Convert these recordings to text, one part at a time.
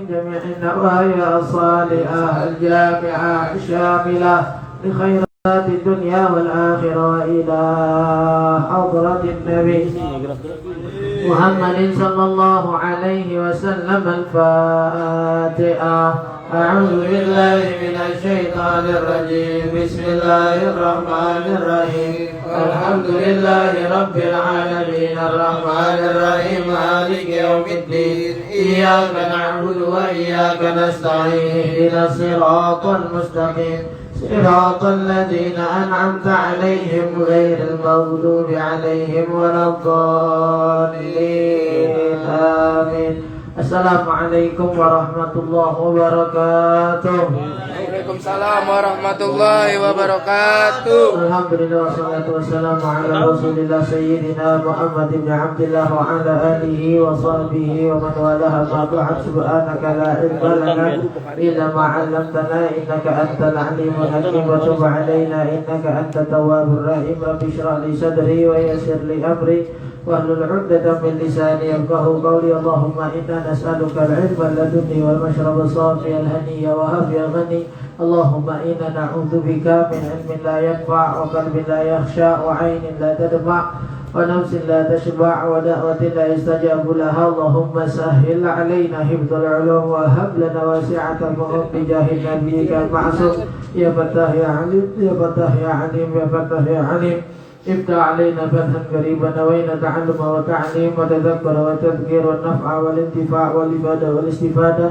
جميع النوايا الصالحة الجامعة الشاملة لخيرات الدنيا والآخرة وإلى حضرة النبي محمد صلى الله عليه وسلم الفاتحة. أعوذ بالله من الشيطان الرجيم. بسم الله الرحمن الرحيم. الحمد لله رب العالمين الرحمن الرحيم مالك يوم الدين. إياك نعبد وإياك نستعين. اهدنا الصراط المستقيم صراط الذين أنعمت عليهم غير المغضوب عليهم ولا الضالين. آمين. Assalamualaikum warahmatullahi wabarakatuh. Waalaikumsalam warahmatullahi wabarakatuh. Alhamdulillah wassalatu wassalamu ala Rasulillah Sayyidina Muhammad ibn Abdillah wa ala alihi wa sahbihi wa man walaha ma ba'd. Subhanaka la ilma lana illa ma 'allamtana innaka antal alimul hakim wa tub 'alaina innaka antat tawwabur rahim. Rabbi shrah li sadri wa yassir li amri wahlul 'uqdatam min lisani yafqahu qawli. Allahumma inna nas'aluka al-'ilma ladunni wal mashraba safi al-haniyya wa hafiya ghani. Allahumma inna na'udzubika min 'ilmin la yanfa' wa qalbin la yakhsha wa 'ainin la tadma' wa nafsin la tashba' wa da'watin la yustajabu laha. Allahumma sahhil 'alaina hifdzal 'ulum wa hab lana wasi'atal mu'min bi jahi nabiyyikal ma'sum. Ya Fattah ya 'alim ya Fattah ya 'alim ya Fattah ya 'alim. افتح علينا فتحا قريبا نوينا تعلم وتعليم وتذكر وتذكير والنفع والانتفاع والإفادة والاستفادة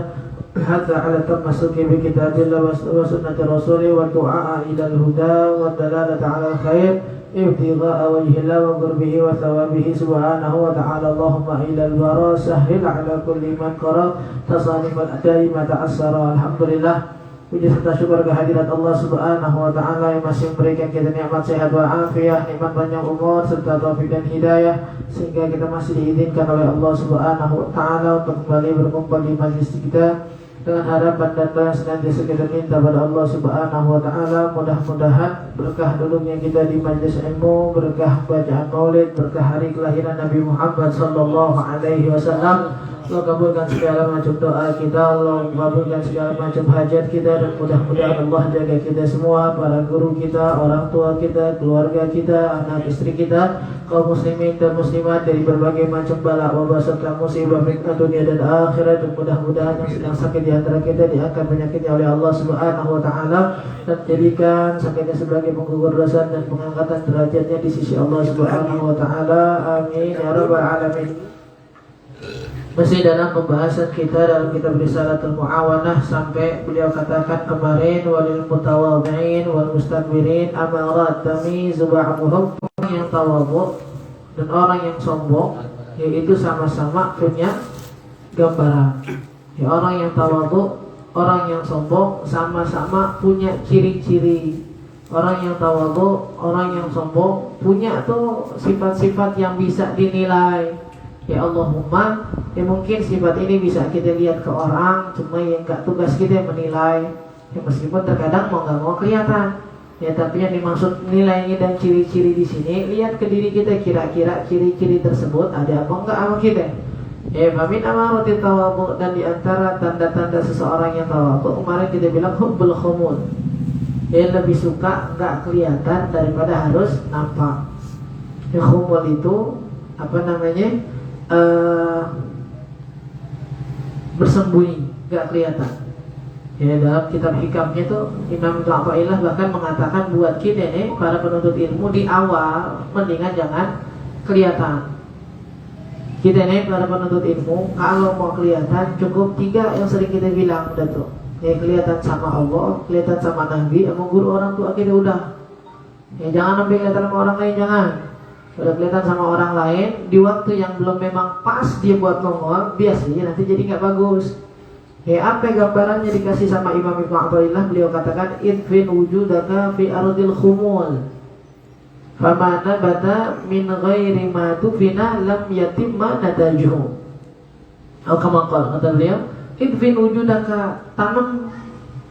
حتى على التمسك بكتاب الله وسنة رسوله والدعاء إلى الهدى والدلالة على الخير ابتغاء وجه الله وقربه وثوابه سبحانه وتعالى. اللهم إلى الورى سهل على كل من قرأ تصانيف الأداء ما تعسر. Alhamdulillah, puji serta syukur kehadirat Allah Subhanahu wa Ta'ala yang masih memberikan kita nikmat sehat wal afiah, nikmat panjang umur serta taufik dan hidayah, sehingga kita masih diizinkan oleh Allah Subhanahu wa Ta'ala untuk kembali berkumpul di majlis kita dengan harapan dan doa senantiasa kita minta pada Allah Subhanahu wa Ta'ala. Mudah-mudahan berkah duduknya kita di majlis ilmu, berkah bacaan maulid, berkah hari kelahiran Nabi Muhammad sallallahu alaihi wasallam. Allah kabulkan segala macam doa kita, Allah kabulkan segala macam hajat kita, dan mudah-mudahan Allah jaga kita semua, para guru kita, orang tua kita, keluarga kita, anak istri kita, kaum muslimin dan muslimat dari berbagai macam bala, wabah serta musibah fitnah dunia dan akhirat. Dan mudah-mudahan yang sedang sakit di antara kita diangkat penyakitnya oleh Allah Subhanahu wa Ta'ala dan jadikan sakitnya sebagai penggugur dosa dan pengangkatan derajatnya di sisi Allah Subhanahu wa Ta'ala. Amin ya rabbal alamin. Masih dalam pembahasan kita dalam kitab Risalatul Mu'awanah, sampai beliau katakan kemarin, walil mutawadhi'in wal mustakbirin amarat tamizu ba'dhum. Orang yang tawadhu dan orang yang sombong yaitu sama-sama punya gambaran. Ya, orang yang tawadhu, orang yang sombong sama-sama punya ciri-ciri. Orang yang tawadhu, orang yang sombong punya tuh sifat-sifat yang bisa dinilai. Ya Allahumma, ya mungkin sifat ini bisa kita lihat ke orang, cuma yang gak tugas kita menilai. Ya meskipun terkadang mau gak mau kelihatan. Ya tapi yang dimaksud nilainya dan ciri-ciri di sini, lihat ke diri kita, kira-kira ciri-ciri tersebut ada apa enggak sama kita. Ya famin amaratit tawadhu, dan di antara tanda-tanda seseorang yang tawadhu, kemarin kita bilang hubbul khumul. Ya lebih suka gak kelihatan daripada harus nampak. Ya khumul itu apa namanya? Bersembunyi, gak kelihatan. Ya dalam kitab hikamnya tuh Imam Ibnu Athaillah bahkan mengatakan buat kita nih para penuntut ilmu di awal mendingan jangan kelihatan. Kita nih para penuntut ilmu kalau mau kelihatan cukup 3 yang sering kita bilang udah tuh. Ya kelihatan sama Allah, kelihatan sama Nabi, sama guru orang tua kita udah. Ya jangan sampai kelihatan sama orang lain, jangan. Udah kelihatan sama orang lain di waktu yang belum memang pas dia buat ngomong, biasanya nanti jadi nggak bagus. Apa gambarannya dikasih sama Imam Ibnu Athaillah, beliau katakan idfin wujudaka fi ardil khumul fama nabata min ghairi ma tufina lam yatimma natajuhu. Kama qala, kata beliau, idfin wujudaka, tanam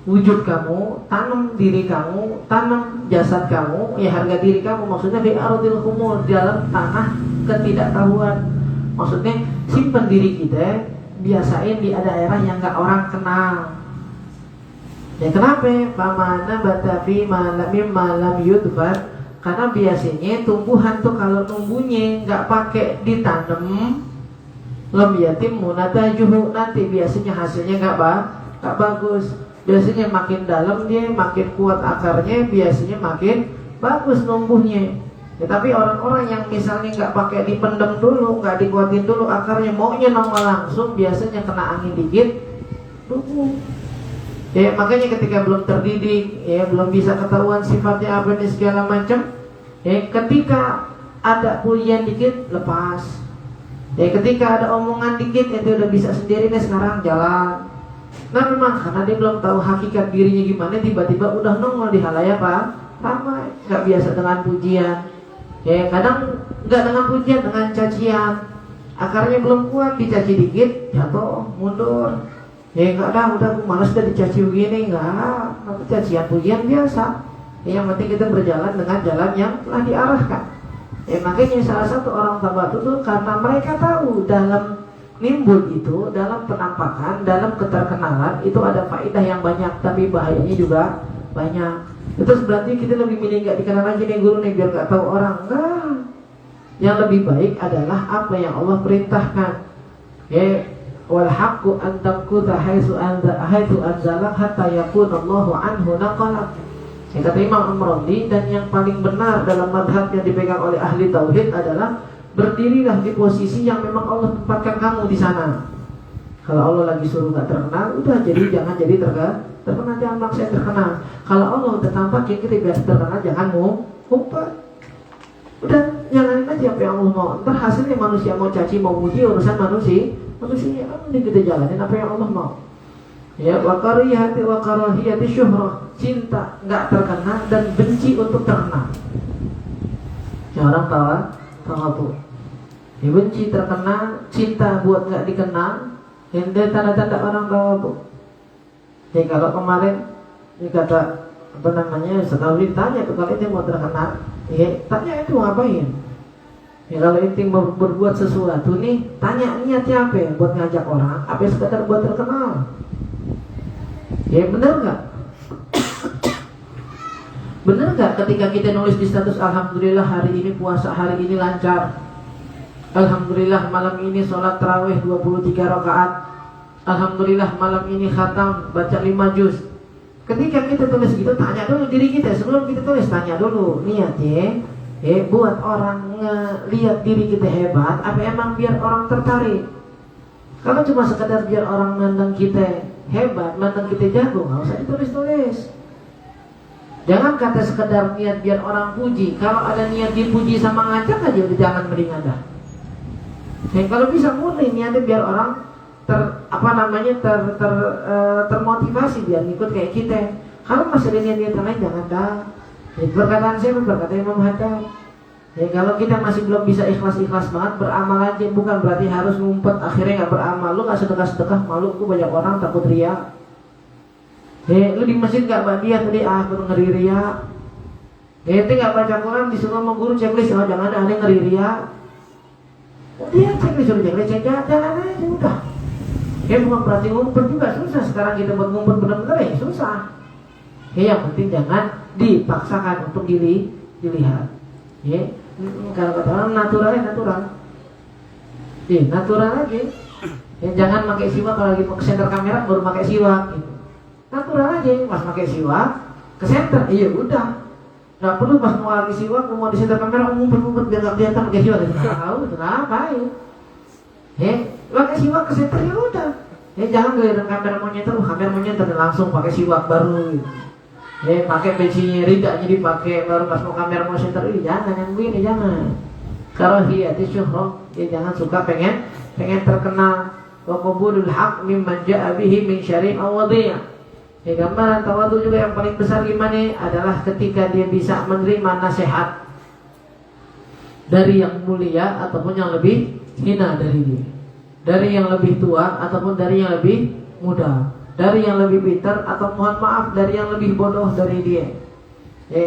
wujud kamu, tanam diri kamu, tanam jasad kamu, ya harga diri kamu, maksudnya fi ardil khumul, dalam tanah ketidaktahuan. Maksudnya simpan diri kita biasain di daerah yang nggak orang kenal. Ya kenapa? Pamana batafi malam yudfan. Karena biasanya tumbuhan tuh kalau tumbuhnya nggak pakai ditanam, lam yatim munatajuhu, nanti biasanya hasilnya nggak bagus. Biasanya makin dalam dia, makin kuat akarnya, biasanya makin bagus numbuhnya. Ya, tapi orang-orang yang misalnya nggak pakai dipendam dulu, nggak dikuatin dulu akarnya, maunya nongol langsung, biasanya kena angin dikit, tumbuh. Ya makanya ketika belum terdidik, ya belum bisa ketahuan sifatnya apa ini segala macam, ya ketika ada pujian dikit lepas, ya ketika ada omongan dikit itu udah bisa sendiri nih sekarang jalan. Nah memang karena dia belum tahu hakikat dirinya gimana, tiba-tiba udah nongol di halayak ramai, nggak biasa dengan pujian. Ya kadang nggak dengan pujian, dengan cacian. Akarnya belum kuat, dicaci dikit jatuh mundur. Ya enggak dah, udah malas dah dicaci begini, enggak. Cacian pujian biasa. Yang penting kita berjalan dengan jalan yang telah diarahkan. Ya makanya salah satu orang tawadhu itu karena mereka tahu dalam nimbul itu, dalam penampakan, dalam keterkenalan itu ada faedah yang banyak, tapi bahayanya juga banyak. Itu berarti kita lebih milih enggak dikenal aja nih guru nih biar enggak tahu orang. Enggak. Yang lebih baik adalah apa yang Allah perintahkan. Ya wal haqqu an tamkuta haitsu anzalak hatta yakuna Allahu anhu naqalak. Yang kata Imam Amrodi, dan yang paling benar dalam madhab yang dipegang oleh ahli tauhid adalah berdirilah di posisi yang memang Allah tempatkan kamu di sana. Kalau Allah lagi suruh nggak terkenal, udah jadi jangan jadi terkenal, jangan maksa terkenal. Kalau Allah udah tampakin kita biar terkenal, jangan ngumpet. Udah jalanin aja apa yang Allah mau. Ntar hasilnya manusia mau caci mau muji urusan manusia mending kita jalanin apa yang Allah mau. Ya wa karahiyati syuhrah, cinta nggak terkenal dan benci untuk terkenal. Ya orang tawadhu. Ya benci terkenal, cinta buat nggak dikenal. Ini tanda-tanda orang tawadhu. Ya kalau kemarin ini kata apa namanya, setelah ditanya tuh kalau dia mau terkenal, ya tanya itu ngapain? Ya kalau inti mau berbuat sesuatu nih, tanya niatnya apa ya? Buat ngajak orang, apa sekedar buat terkenal? Ya benar nggak? Benar nggak ketika kita nulis di status alhamdulillah hari ini puasa, hari ini lancar, alhamdulillah malam ini sholat tarawih 23 rakaat, alhamdulillah malam ini khatam baca 5 juz. Ketika kita tulis gitu, tanya dulu diri kita sebelum kita tulis, tanya dulu niatnya. Buat orang ngelihat diri kita hebat, apa emang biar orang tertarik? Kalau cuma sekedar biar orang mandang kita hebat, mandang kita jago, nggak usah ditulis-tulis. Jangan kata sekedar niat biar orang puji. Kalau ada niat dipuji sama ngajak aja, udah jangan mending ada. Kalau bisa murni niatnya biar orang termotivasi biar ngikut kayak kita. Kalau masih ada niat lain, jangan dah. Perkataan saya berkata Imam Haddad. Ya kalau kita masih belum bisa ikhlas banget, beramal aja, bukan berarti harus ngumpet akhirnya nggak beramal. Lu nggak sedekah malu, lu banyak orang takut riya. Lu di masjid nggak badiah tadi, aku ngeri riya. Itu nggak baca Quran disuruh sama guru checklist, jangan ada ngeri riya. Dia checklist suruh checklist, jalan aja udah. Bukan berarti ngumpet juga susah. Sekarang kita buat ngumpet benar-benar ya susah. Yang penting jangan dipaksakan untuk dilihat. Kalau kata orang natural. Natural aja. Jangan pakai siwak kalau lagi mau ke center kamera baru pakai siwak. Natural aja, pas pakai siwak ke center, iya udah. Nggak perlu pas mau lagi siwak mau di center kamera ngumpet biar nggak kelihatan pakai siwak. Tahu kenapa ya? Pakai siwak ke center ya udah. Jangan kelihatan kamera mau nyeter langsung pakai siwak baru. Pakai pecinya ridaknya dipakai baru pas mau kamera mau center, jangan yang begini, jangan. Karahiyati syuhrah, jangan suka pengen terkenal. Wa qabulul haq mimman ja'a bihi min syar'in aw wadhi'ah. Gambaran tawadhu juga yang paling besar gimana adalah ketika dia bisa menerima nasihat dari yang mulia ataupun yang lebih hina dari dia, dari yang lebih tua ataupun dari yang lebih muda, dari yang lebih pintar atau mohon maaf dari yang lebih bodoh dari dia.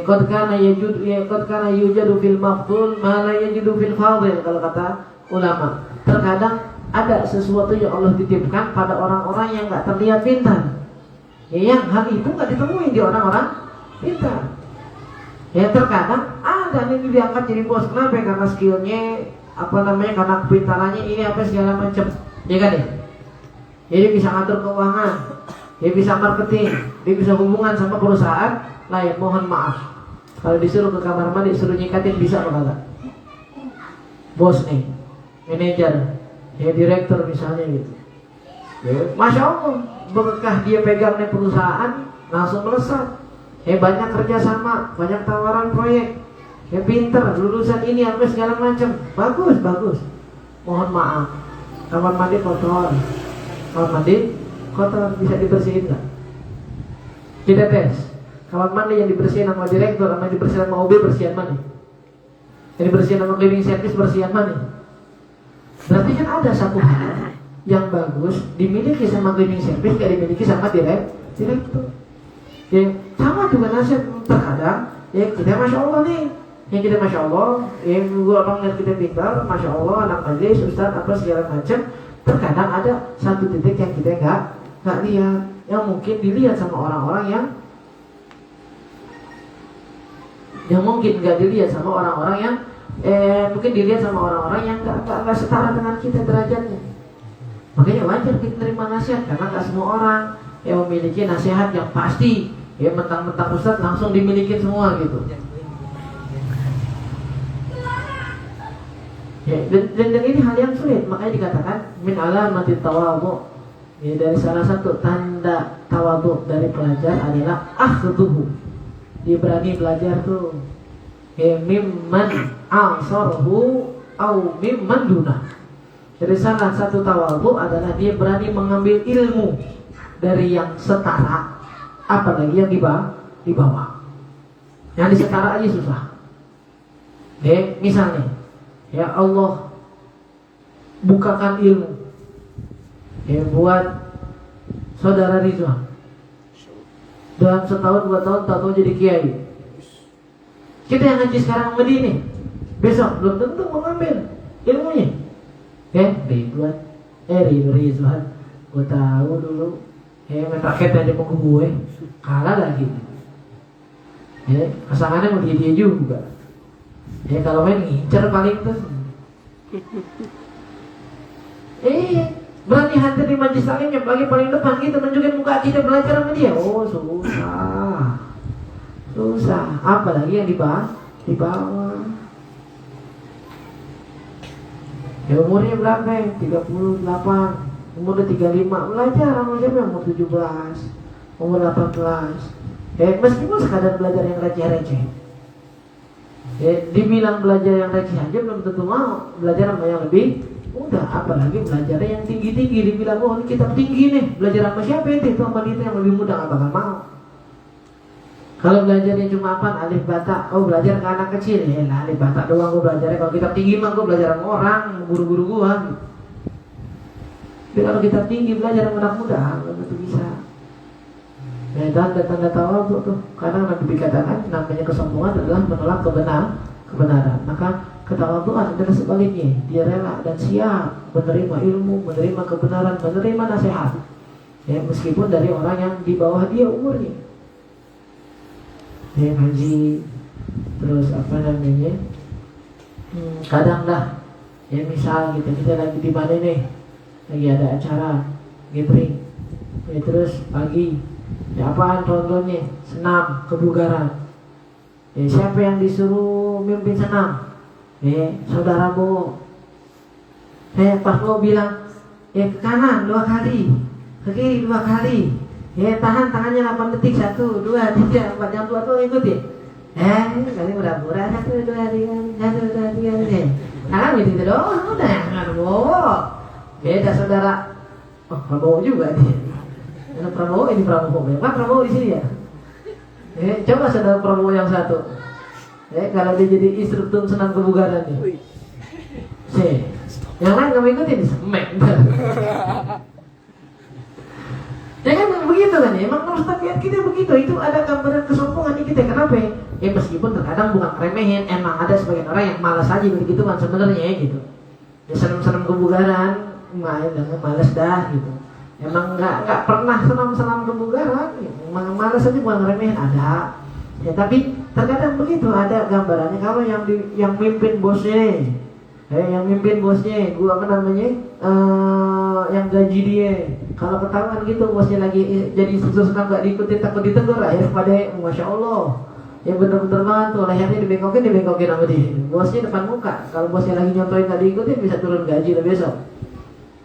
Qad kana yujadu fil mafdul ma la yajidu fil fadil, kalau kata ulama. Terkadang ada sesuatu yang Allah titipkan pada orang-orang yang nggak terlihat pintar. Ya, yang hal itu nggak ditemui di orang-orang pintar. Ya, terkadang ada nih diangkat jadi bos. Kenapa? Karena skillnya, karena kepintarannya ini apa segala macam. Ya kan ya? Jadi bisa ngatur keuangan, dia bisa marketing, dia bisa hubungan sama perusahaan lain. Mohon maaf, kalau disuruh ke kamar mandi, suruh nyikatin bisa apa kagak? Bos nih, manajer, ya direktur misalnya gitu. Ya, Masya Allah, berkah dia pegang nih perusahaan, langsung melesat. Ya, banyak kerjasama, banyak tawaran proyek. Ya, pinter, lulusan ini apa segala macam. Bagus. Mohon maaf, kamar mandi kotor. Kamar mandi kotor, bisa dibersihin nggak? Kita tes. Kamar mandi yang dibersihin sama direktur, sama yang dibersihin sama OB, bersihan mana? Yang dibersihin sama cleaning service, bersihan mana? Berarti kan ada satu hal yang bagus dimiliki sama cleaning service, gak dimiliki sama direktur. Ya, sama juga nasib terkadang. Ya, kita Masya Allah nih. Yang kita Masya Allah, yang gua abang lihat kita pintar, Masya Allah, anak majelis, ustaz, apa segala macam. Terkadang ada satu titik yang kita nggak lihat, yang mungkin dilihat sama orang-orang yang mungkin nggak dilihat sama orang-orang yang mungkin dilihat sama orang-orang yang nggak setara dengan kita derajatnya. Makanya wajar kita terima nasihat, karena nggak semua orang yang memiliki nasihat yang pasti. Ya, mentang-mentang ustaz langsung dimiliki semua gitu. Ya, dan ini hal yang sulit, makanya dikatakan min alamatit tawadhu. Ya, dari salah satu tanda tawadhu dari pelajar adalah akhdhuhu. Dia berani belajar tuh. Ya, mimman ansarhu au mimman dunah. Dari salah satu tawadhu adalah dia berani mengambil ilmu dari yang setara, apalagi yang di bawah. Yang di setara aja susah. Misalnya, ya Allah bukakan ilmu buat saudara Rizwan. Dalam setahun 2 tahun tahu jadi kiai. Kita yang ngaji sekarang Medini, besok belum tentu mengambil ilmunya. Rizwan, gue tahu dulu. Main raket aja mau gue, kalah lagi. Pasangannya mau dia juga. Kalau main ngincer paling tuh. Berani hadir di majlis taklimnya bagi paling depan kita menunjukkan muka kita belajar sama dia. Oh, susah. Apalagi yang di bawah. Ya, umurnya berapa? 38. Umur 35. Belajar sama siapa? Umur 17. Umur 18. Meskipun sekadar belajar yang receh-receh. Dibilang belajar yang receh aja belum tentu mau. Belajar sama yang lebih mudah, apalagi belajar yang tinggi-tinggi. Dibilang, oh ini kitab tinggi nih, belajar sama siapa itu sama itu yang lebih mudah, gak bakal mau. Kalau belajarnya cuma apa? Alif bata, oh belajar ke anak kecil, alif bata doang gue belajarnya. Kalau kitab tinggi mah gue belajar sama orang, guru-guru gue. Tapi kalau kitab tinggi belajar sama anak muda, belum tentu bisa. Tanda-tanda tawadhu tuh, karena Nabi dikatakan namanya kesombongan adalah menolak kebenaran. Maka ketawadhuan adalah sebaliknya, dia rela dan siap menerima ilmu, menerima kebenaran, menerima nasihat. Meskipun dari orang yang di bawah dia umurnya. Haji, terus kadang dah, misal gitu, kita lagi di mana nih, lagi ada acara gathering, terus pagi. Apaan contohnya? Senam kebugaran. Siapa yang disuruh mimpin senam? Saudara Bo. Pas Bo bilang, ke kanan 2 kali, ke kiri 2 kali. Tahan tangannya 8 detik, 1, 2, 3, 4, yang tua tuh ikuti. Kali murah-murah 1, 2, 3, 1, 2, 3. Nah, gitu doang, udah nggak Bowo. Beda saudara. Oh, Prabowo juga nih. Prabowo ini Prabowo, Pak Prabowo di sini ya. Coba saudara Prabowo yang satu. Kalau dia jadi instruktur senam kebugaran nih. Yang lain kamu ikutin, semek. Ya kan begitu kan ya. Emang harus tabiat kita begitu. Itu ada gambaran kesombongan di kita. Kenapa? Meskipun terkadang bukan remehin, emang ada sebagian orang yang malas aja begitu kan sebenarnya gitu. Senam-senam kebugaran malas dah gitu. Emang nggak pernah senam kebugaran, emang malas aja bukan ngeremehin ada. Ya tapi terkadang begitu ada gambarannya kalau yang mimpin bosnya, yang mimpin bosnya, gua apa namanya, yang gaji dia. Kalau ketahuan gitu bosnya lagi jadi instruktur senam nggak diikuti takut ditegur, akhirnya pada masya Allah. Ya bener-bener banget tuh, lehernya dibengkokin sama dia. Bosnya depan muka, kalau bosnya lagi nyontohin nggak diikuti bisa turun gaji lah besok.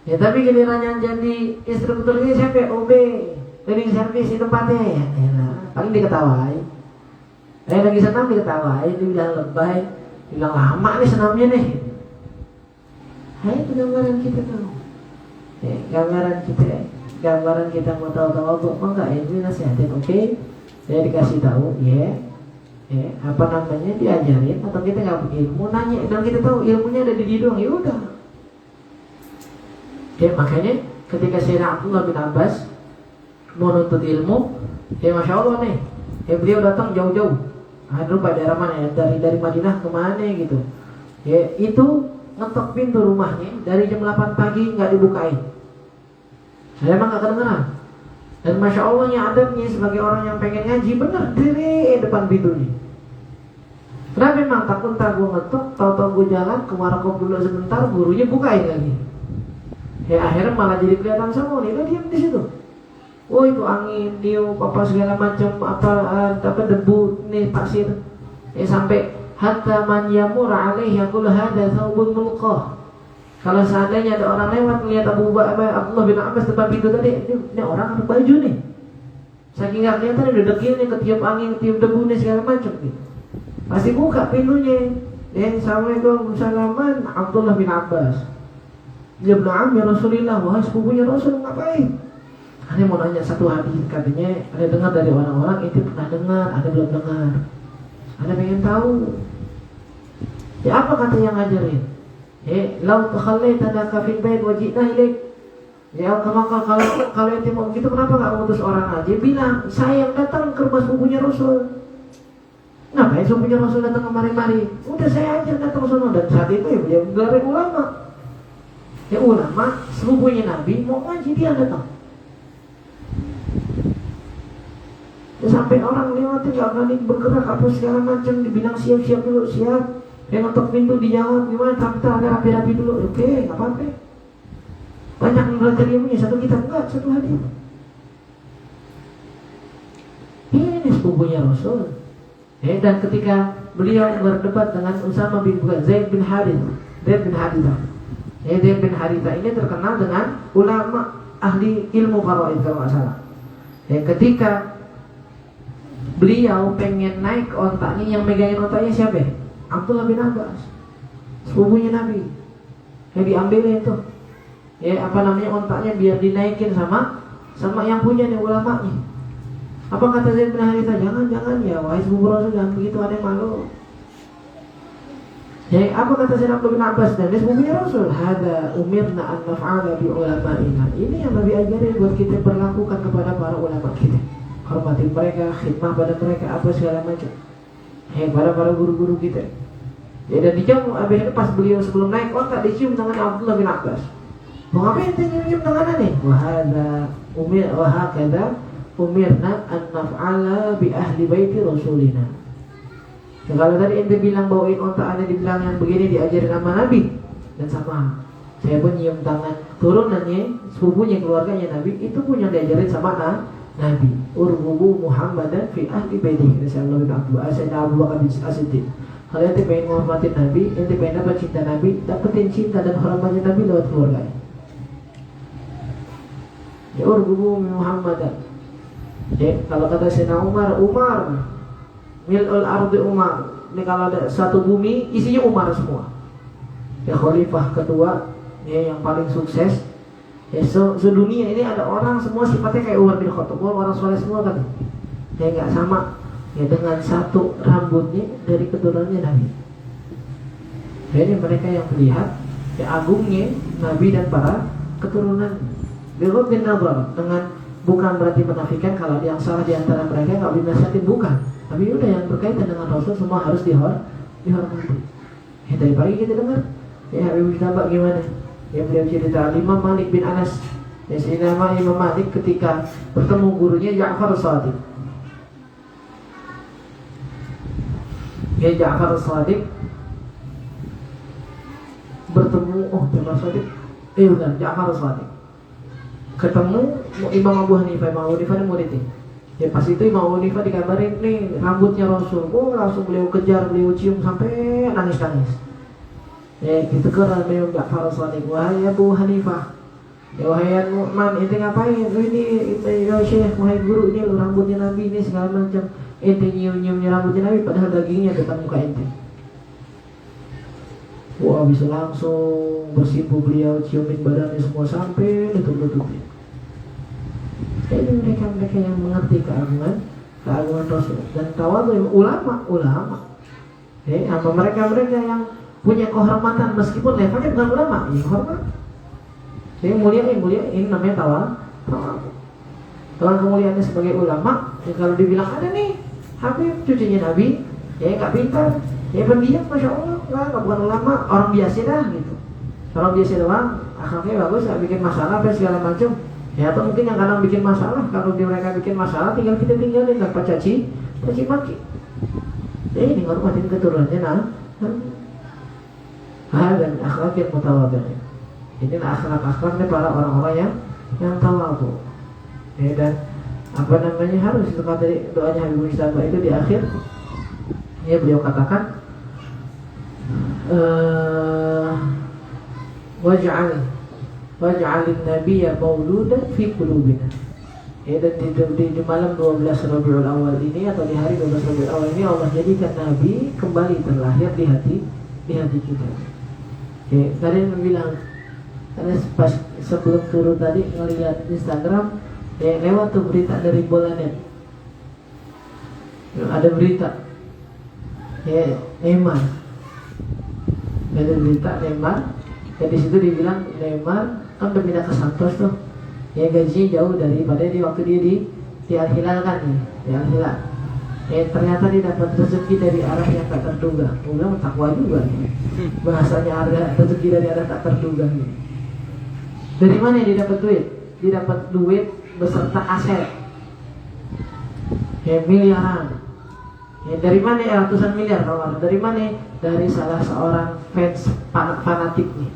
Ya tapi giliran yang jadi instruktur ini siapa? OB, cleaning service di tempatnya. Ya, paling diketawai. Lagi senam diketawai, dibilang lebay, dibilang lama nih senamnya nih. Itu gambaran kita tuh. Gambaran kita mau tahu enggak ini nasihatin, oke? Saya dikasih tahu, apa namanya diajarin atau kita nggak ilmu nanya dan kita tahu ilmunya ada di dia doang, ya udah. Makanya ketika Sayyidina Abdullah bin Abbas mau nuntut ilmu, masya Allah nih, beliau datang jauh-jauh. Lupa daerah mana ya, dari Madinah kemana gitu. Itu ngetok pintu rumahnya dari jam 8 pagi nggak dibukain. Emang nggak kedengeran. Dan masya Allahnya adabnya sebagai orang yang pengen ngaji bener diri depan pintunya. Kenapa memang takut ntar gue ngetok, tahu-tahu gue jalan ke warkop dulu sebentar, gurunya bukain lagi. Akhirnya malah jadi kelihatan semua nih, lo diam di situ. Oh itu angin, tiup, apa segala macam, apa debu, nih pasir. Sampai hatta man yamur alaihi yaqul hada thawbun mulqah. Kalau seandainya ada orang lewat melihat Abdullah bin Abbas depan pintu tadi, ini orang ada baju nih. Saking nggak kelihatan udah dekilnya, ketiup angin, ketiup debu nih segala macam nih. Pasti buka pintunya. Assalamualaikum, salaman Abdullah bin Abbas. Dia bilang, ya Rasulullah, wahai sepupunya Rasul, ngapain? Ada mau nanya satu hadis, katanya ada dengar dari orang-orang, itu pernah dengar, ada belum dengar. Ada pengen tahu. Ya apa kata yang ngajarin? Lau takhallaita laka fil bait wajidna ilaik. Ya kalau ente mau begitu kenapa enggak mengutus orang aja bilang, saya yang datang ke rumah sepupunya Rasul. Ngapain sepupunya Rasul datang kemari-mari? Udah saya aja datang ke sana. Dan saat itu ya gelar ulama. Ulama sepupunya Nabi mau ngaji dia datang. Sampai orang lewat nggak berani bergerak apa segala macam, dibilang siap dulu, siap. Ngetok pintu dijawab gimana, tapi ada rapi-rapi dulu. Oke, nggak apa-apa. Banyak yang belajar ilmunya, satu kitab enggak, satu hadis. Ini sepupunya Rasul. Dan ketika beliau berdebat dengan Usama bin Zaid bin Harithah. Zaid bin Harithah ini terkenal dengan ulama ahli ilmu faraid kalau nggak salah. Ketika beliau pengen naik ke ontaknya, yang megangin ontaknya siapa? Abdullah bin Abbas, sepupunya Nabi. Diambilin tuh, apa namanya ontaknya biar dinaikin sama yang punya nih ulamanya. Apa kata Zaid bin Harithah? Jangan ya, wahai sepupu Rasul, jangan begitu, ada yang malu. Apa kata Sayyidina Abdullah bin Abbas dan sepupunya Rasul? Hada umirna an naf'ala bi ulama'ina. Ini yang Nabi ajarin buat kita berlakukan kepada para ulama kita. Hormati mereka, khidmah pada mereka, apa segala macam. Pada para guru-guru kita. Dan dijawab abis pas beliau sebelum naik ontak dicium tangan Abdullah bin Abbas. Mau ngapain cium tangannya nih? Wahakada umirna an naf'ala bi ahli baiti Rasulina. Kalau tadi ente bilang bawain ontak, ada dibilang yang begini diajarin sama Nabi, dan sama saya pun nyium tangan turunannya sepupunya keluarganya Nabi, itu pun yang diajarin sama Nabi. Urhubu Muhammadan fi ahli baiti. Rasulullah bin Abdullah, Sayyidina Abu Bakar bin As-Siddiq. Kalau ente pengen menghormatin Nabi, ente pengen dapat cinta Nabi, dapetin cinta dan hormatnya Nabi lewat keluarganya. Ya urhubu Muhammadan. Kalau kata Sayyidina Umar Mil'ul ardi Umar. Ini kalau ada satu bumi isinya Umar semua. Khalifah kedua, yang paling sukses. Sedunia ini ada orang semua sifatnya kayak Umar bin Khattab, orang soleh semua kan. Nggak sama. Dengan satu rambutnya dari keturunannya Nabi. Jadi mereka yang melihat agungnya Nabi dan para keturunan. Beliau bin Nabar dengan bukan berarti menafikan kalau yang salah di antara mereka nggak dinasihatin, bukan. Tapi udah yang berkaitan dengan Rasul semua harus dihormati. Dari pagi kita dengar, Habib Mujtaba gimana? Ya, beliau cerita Imam Malik bin Anas. Ya, nama Imam Malik ketika bertemu gurunya Ja'far Shadiq. Ya, Ja'far Shadiq bertemu Ja'far Shadiq. Bukan, Ja'far Shadiq. Ketemu Imam Abu Hanifah. Imam Abu Hanifah ini muridnya. Ya, pas itu Imam Abu Hanifah dikabarin nih rambutnya Rasul. Langsung beliau kejar, beliau cium sampai nangis-nangis. Ya, ditegur beliau Ja'far Shadiq. Wahai Abu Hanifah, ya wahai Nu'man, ente ngapain? Ini ya Syekh, wahai guru, ini lo rambutnya Nabi ini segala macam. Ente nyium-nyiumnya rambutnya Nabi padahal dagingnya depan muka ente. Wah, bisa langsung bersimpuh beliau, ciumin badannya semua sampai lutut-lututnya. Ini mereka yang mengerti keagungan Rasul dan tawadhu ulama. Apa mereka yang punya kehormatan meskipun levelnya bukan ulama, ya hormat. Saya mulia ini namanya tawadhu. Kalau kemuliaannya sebagai ulama, ya kalau dibilang ada nih Habib cucunya Nabi, ya nggak pintar, ya pendiam, masya Allah, nggak bukan ulama, orang biasa dah gitu. Orang biasa doang, akhlaknya bagus, nggak bikin masalah, apa segala macam. Ya atau mungkin yang kadang bikin masalah, kalau mereka bikin masalah, tinggal kita tinggalin tanpa caci maki. Ya ini ngormatin keturunannya, dan akhlak yang mutawadhi. Ini akhlak-akhlaknya para orang-orang yang tawadhu. Ya, dan harus setelah dari doanya Habibur Rizal itu di akhir, ya beliau katakan waj'alin nabiyya mauludan fi qulubina. Ya, dan di malam 12 Rabiul Awal ini atau di hari 12 Rabiul Awal ini Allah jadikan Nabi kembali terlahir di hati kita. Oke, tadi bilang karena pas sebelum turun tadi ngelihat Instagram, ya lewat tuh berita dari Bolanet. Ada berita, ya Neymar. Ada berita Neymar. Dan di situ dibilang Neymar kan udah pindah ke Santos tuh. Ya gajinya jauh daripada di waktu dia di Al Hilal kan ya, di Al Hilal. Ternyata dia dapat rezeki dari arah yang tak terduga. Udah takwa juga nih. Bahasanya ada rezeki dari arah tak terduga nih. Dari mana dia dapat duit? Dia dapat duit beserta aset. Ya miliaran. Ya dari mana ya ratusan miliar kalau dari mana? Dari salah seorang fans fanatik nih,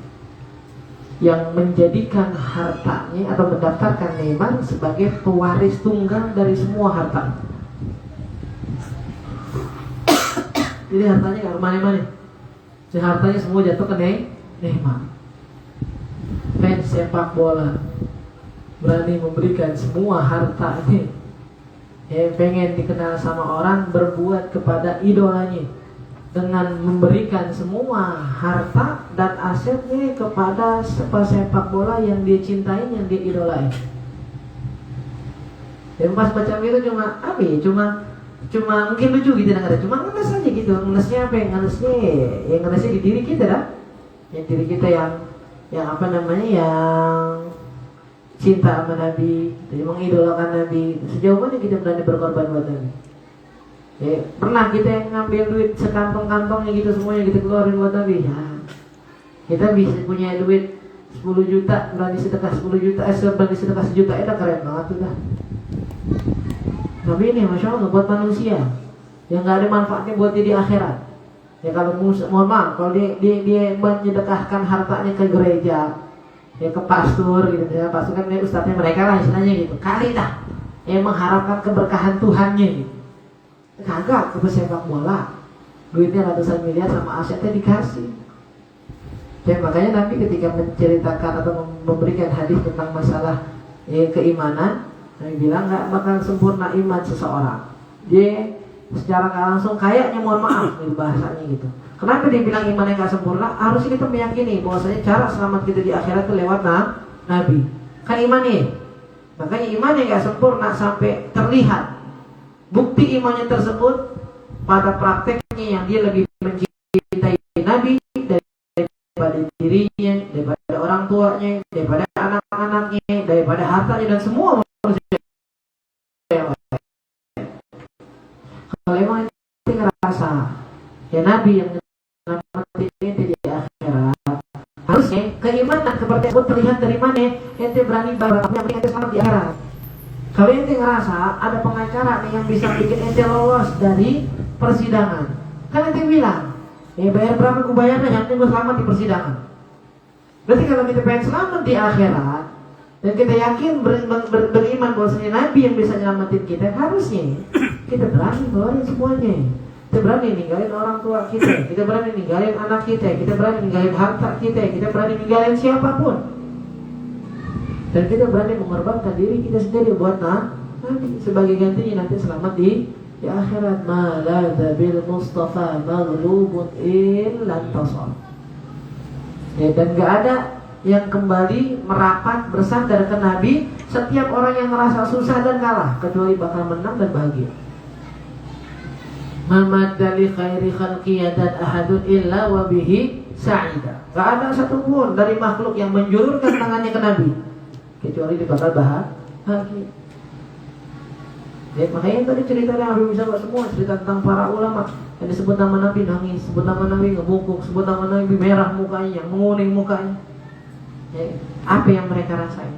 yang menjadikan hartanya atau mendaftarkan Neymar sebagai pewaris tunggal dari semua harta. Jadi hartanya gak kemana-mana. Hartanya semua jatuh ke Neymar. Fans sepak bola berani memberikan semua hartanya, pengen dikenal sama orang, berbuat kepada idolanya dengan memberikan semua harta dan asetnya kepada sepak bola yang dia cintai, yang dia idolai. Dan pas baca itu cuma mungkin lucu gitu, cuma ngenes aja gitu. Ngenesnya apa? Ngenesnya di diri kita dah. Yang diri kita yang cinta sama Nabi, jadi mengidolakan Nabi. Sejauh mana kita berani berkorban buat Nabi? Ya, pernah kita yang ngambil duit sekantong-kantongnya gitu semuanya kita keluarin buat Nabi? Ya, kita bisa punya duit 10 juta, berani sedekah 10 juta, berani sedekah 1 juta, itu keren banget tuh dah. Tapi ini Masya Allah buat manusia yang gak ada manfaatnya buat dia di akhirat. Ya kalau mohon maaf, kalau dia menyedekahkan hartanya ke gereja, ya ke pastor gitu ya, pastor kan ustadznya mereka lah istilahnya gitu, kali dah yang mengharapkan keberkahan Tuhannya gitu. Kagak, ke sepak bola duitnya ratusan miliar sama asetnya dikasih. Ya makanya Nabi ketika menceritakan atau memberikan hadis tentang masalah keimanan, Nabi bilang gak bakal sempurna iman seseorang. Dia secara gak langsung kayaknya mohon maaf gitu bahasanya gitu. Kenapa dia bilang imannya gak sempurna? Harusnya kita meyakini bahwasanya cara selamat kita di akhirat itu lewat Nabi. Kan imannya. Makanya imannya gak sempurna sampai terlihat. Bukti imannya tersebut pada prakteknya yang dia lebih mencintai Nabi daripada dirinya, daripada orang tuanya, daripada anak-anaknya, daripada hartanya dan semua manusia yang lain. Kalau emang itu ngerasa ya Nabi yang menyelamatkan di akhirat, harusnya keimanan seperti itu terlihat dari mana ente berani barang yang ente selamat di akhirat. Kalau ente ngerasa ada pengacara nih yang bisa bikin ente lolos dari persidangan, kan ente bilang, bayar berapa gue bayarnya, yang penting gue selamat di persidangan. Berarti kalau kita pengen selamat di akhirat dan kita yakin beriman bahwasanya Nabi yang bisa nyelamatin kita, harusnya kita berani bawain semuanya. Kita berani ninggalin orang tua kita berani ninggalin anak kita berani ninggalin harta kita berani ninggalin siapapun. Dan kita berani mengorbankan diri kita sendiri buat nanti sebagai gantinya nanti selamat di akhirat. Ma ladza bil Mustafa maghlubun illa intasar. Dan gak ada yang kembali merapat bersandar ke Nabi. Setiap orang yang merasa susah dan kalah kecuali bakal menang dan bahagia. Mamadali khairi khalqiyadan ahadun illa wabihi sa'ida. Gak ada satupun dari makhluk yang menjulurkan tangannya ke Nabi kecuali dia bakal bahagia. Makanya tadi cerita yang Habib bisa buat semua, cerita tentang para ulama yang disebut nama Nabi nangis, sebut nama Nabi ngebungkuk, sebut nama Nabi merah mukanya, menguning mukanya. Apa yang mereka rasain?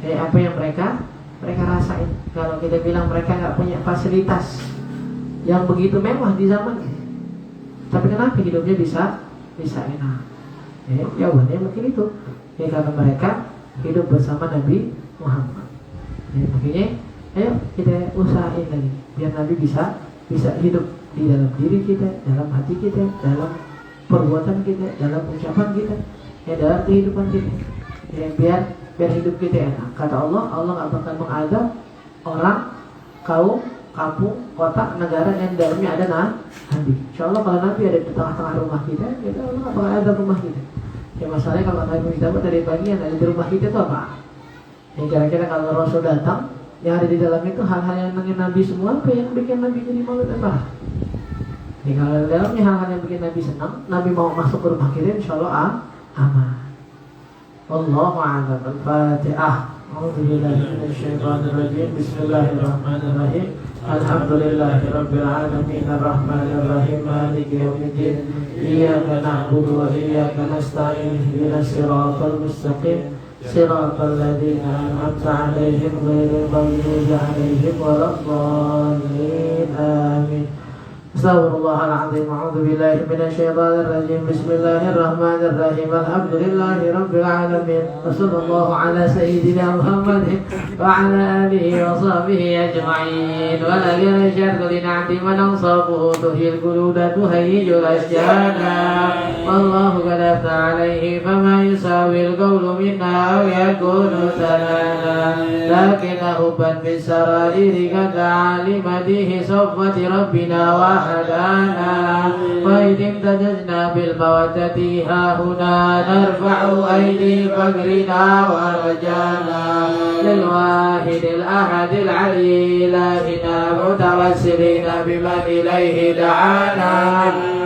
Apa yang mereka rasain? Kalau kita bilang mereka nggak punya fasilitas yang begitu mewah di zamannya, tapi kenapa hidupnya bisa enak? Jawabannya mungkin itu. Karena mereka hidup bersama Nabi Muhammad. Makanya, ayo kita usahain lagi biar Nabi bisa hidup di dalam diri kita, dalam hati kita, dalam perbuatan kita, dalam ucapan kita, dalam kehidupan kita. Biar hidup kita enak. Kata Allah nggak bakal mengazab orang, kaum, kampung, kota, negara yang dalamnya ada Nabi. Insya Allah kalau Nabi ada di tengah-tengah rumah kita, Allah nggak bakal ada rumah kita. Masalahnya kalau Nabi kita dari bagian ada di rumah kita itu apa? Yang kira-kira kalau Rasul datang, yang ada di dalam itu hal-hal yang nangin Nabi semua, apa yang bikin Nabi jadi malu dan marah? Kalau di dalamnya hal-hal yang bikin Nabi senang, Nabi mau masuk ke rumah kita, insya Allah aman. Wallahu a'lam. Al-Fatihah. A'udzubillahi minasyaitonirrajim. Bismillahirrahmanirrahim. Alhamdulillahi rabbil alamin arrahmanir rahim maliki yaumiddin. Iyyaka na'budu wa iyyaka nasta'in. Ihdinas siratal mustaqim. Siratal ladzina an'amta 'alaihim ghairil maghdubi 'alaihim waladdallin. Amin. Astaghfirullahaladzim. A'udzubillahi minasyaitonir rajim. Bismillahirrahmanirrahim. Alhamdulillahi rabbil alamin. Wassallallahu ala sayyidina Muhammadin wa ala alihi wa sahbihi ajma'in. Wa la yarshadu li na'ti man ansabuhu tuhil quluda tuhayyijul asjada. Wallahu qadafna alaihi fama yusawil qawlu minna aw yakunu sanana. Lakinna hubban bisarairi kata alimadihi sofwati rabbina wa هدانا وإذ امتددنا بالمودة هاهنا نرفع أيدي فقرنا ورجانا للواحد الأحد العلي إلهنا متوسلين بمن إليه دعانا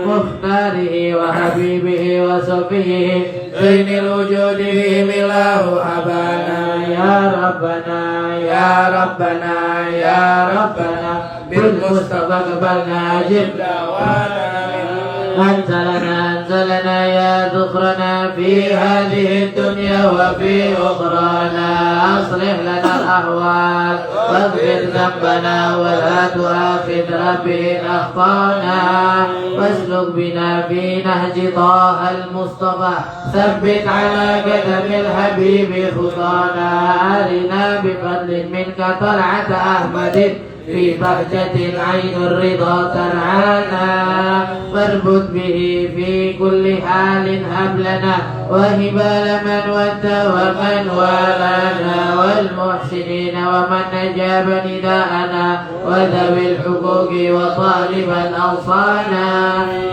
مختاره وحبيبه وصفيه زين الوجود بهم الله أبانا يا ربنا يا ربنا يا ربنا بالمصطفى قبلنا جب دعوانا أنزلنا يا ذخرنا في هذه الدنيا وفي أخرانا أصلح لنا الأحوال واغفر ذنبنا ولا تؤاخذ ربي إن أخطأنا واسلك بنا في نهج طه المصطفى ثبت على قدم الحبيب خطانا أرنا بفضل منك طلعة أحمد في بهجة العين الرضا ترعانا واربط به في كل حال هب لنا وهبال من ود ومن والانا والمحسنين ومن أجاب نداءنا وذوي الحقوق وطالبا أوصانا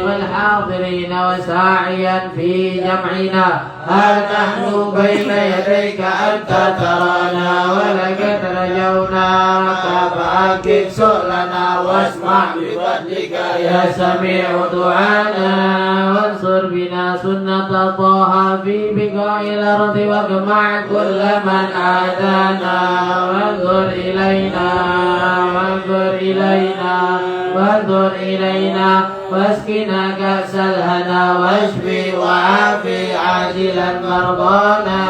والحاضرين وساعيا في جمعنا ها نحن بين يديك أنت ترانا ولك رجونا فأكد سؤلنا واسمع بفضلك يا سميع دعانا وانصر بنا سنة طه في بقاع الأرض واجمع كل من عادانا وانظر إلينا وانظر إلينا وانظر إلينا واسقنا كأس الهنا واشفي وعافي عاجلا مرضانا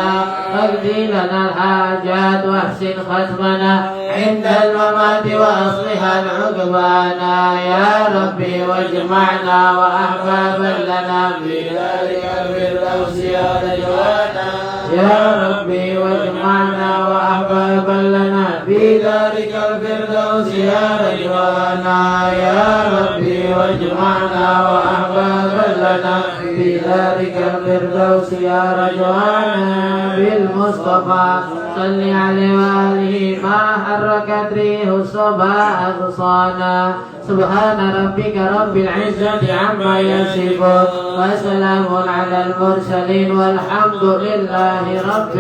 واقضي لنا الحاجات واحسن ختمنا عند الممات وأصلح عقبانا يا ربي واجمعنا وأحبابا لنا في ذلك الفردوس يا رجوانا يا ربي واجمعنا وأحبابا لنا في ذلك الفردوس يا رجوانا يا ربي واجمعنا وأحبابا لنا في ذلك الفردوس يا رجوانا بالمصطفى صل عليه وآله ما حركت ريح الصبا أغصانا سبحان ربك رب العزة عما يصفون وسلام على المرسلين والحمد لله رب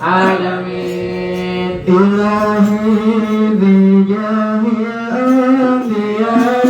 العالمين. إلهي بجاه الأنبياء